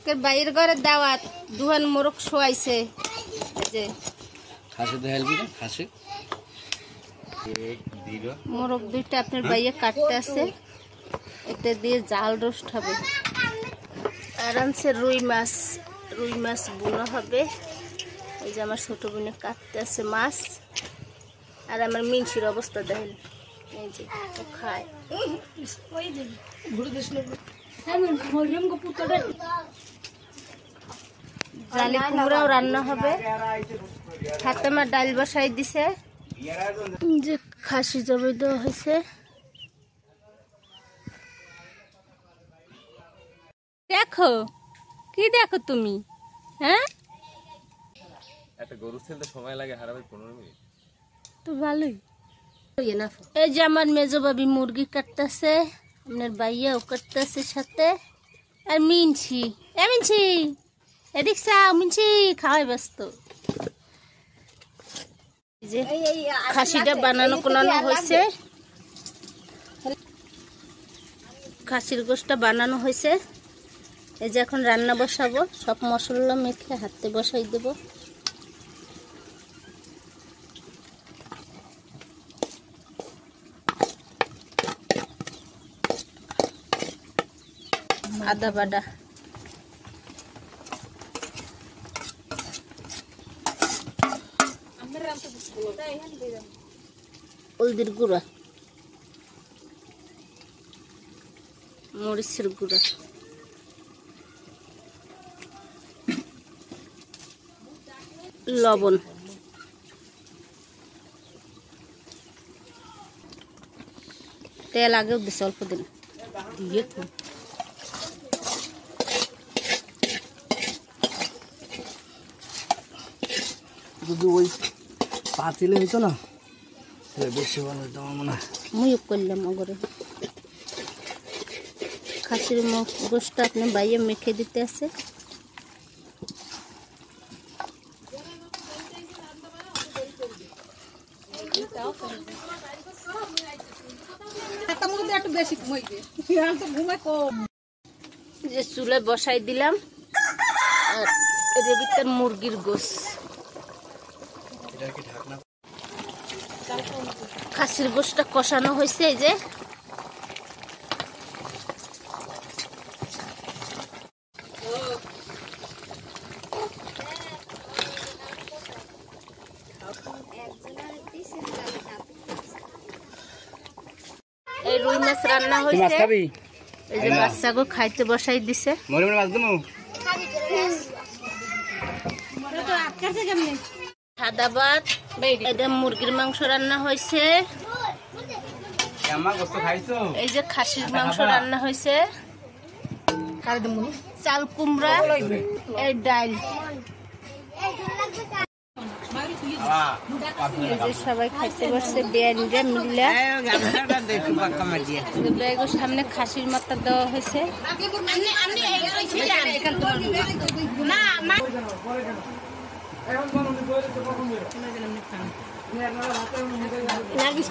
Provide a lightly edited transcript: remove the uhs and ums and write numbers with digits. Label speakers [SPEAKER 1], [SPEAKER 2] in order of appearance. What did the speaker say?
[SPEAKER 1] আজকে বাইরের ঘরে দাওয়াত দুহান মোরগ শোয়াইছে যে
[SPEAKER 2] খাসি তো হেলবি না খাসি
[SPEAKER 1] মোরগ দুইটা আপনার বাইরে কাটতে আছে এটা দিয়ে জাল রোস্ট হবে আর আনছে রুই মাছ বোনা হবে এই যে আমার ছোট বোনে কাটতে আছে মাছ আর আমার মিনসির অবস্থা দেখেন এই যে ও খায় জালি কুমড়াও রান্না হবে হাতে আমার ডাল বসাই দিছে যে খাসি জবাই দেওয়া হয়েছে দেখো কি দেখো তুমি হ্যাঁ
[SPEAKER 2] একটা গরু ছেলতে সময় লাগে হারাবে 15 মিনিট
[SPEAKER 1] তো ভালোই এই যে আমার মেজো ভাবি মুরগি কাটতেছে আপনার ভাইয়াও কাটতেছে সাথে আর মিনছি এদিক চাও মিনছি খাওয়াই ব্যস্ত যে খাসিটা বানানো হয়েছে খাসির গোশটা বানানো হয়েছে এই যে এখন রান্না বসাবো সব মশলা মেখে হাতে বসাই দেবো আদা বাটা হলদির গুঁড়া মরিচের গুঁড়া লবণ তেল আগেও দিছে অল্প দিন দিয়ে
[SPEAKER 2] যদি ওই পাতিলে হইতো না বেশি ভালো হতো আমার মনে হয়
[SPEAKER 1] মুখ করলাম অগরে খাসির গোশটা আপনি বাইরে মেখে দিতে আছে যে চুলে বসাই দিলাম আর এর ভিতর মুরগির গোশ খাসির গোশটা কষানো হয়েছে এই যে এই রুই মাছ রান্না হয়েছে এই যে বাচ্চাকে খাইতে বসাই দিছে সাদা ভাত এটা মুরগির মাংস রান্না হয়েছে এই যে খাসির মাংস রান্না হয়েছে চাল কুমড়া এই ডাল সবাই খাইতে বসছে বিরিয়ানিটা মিল্লা সামনে খাসির মাথা দেওয়া হয়েছে নাগিস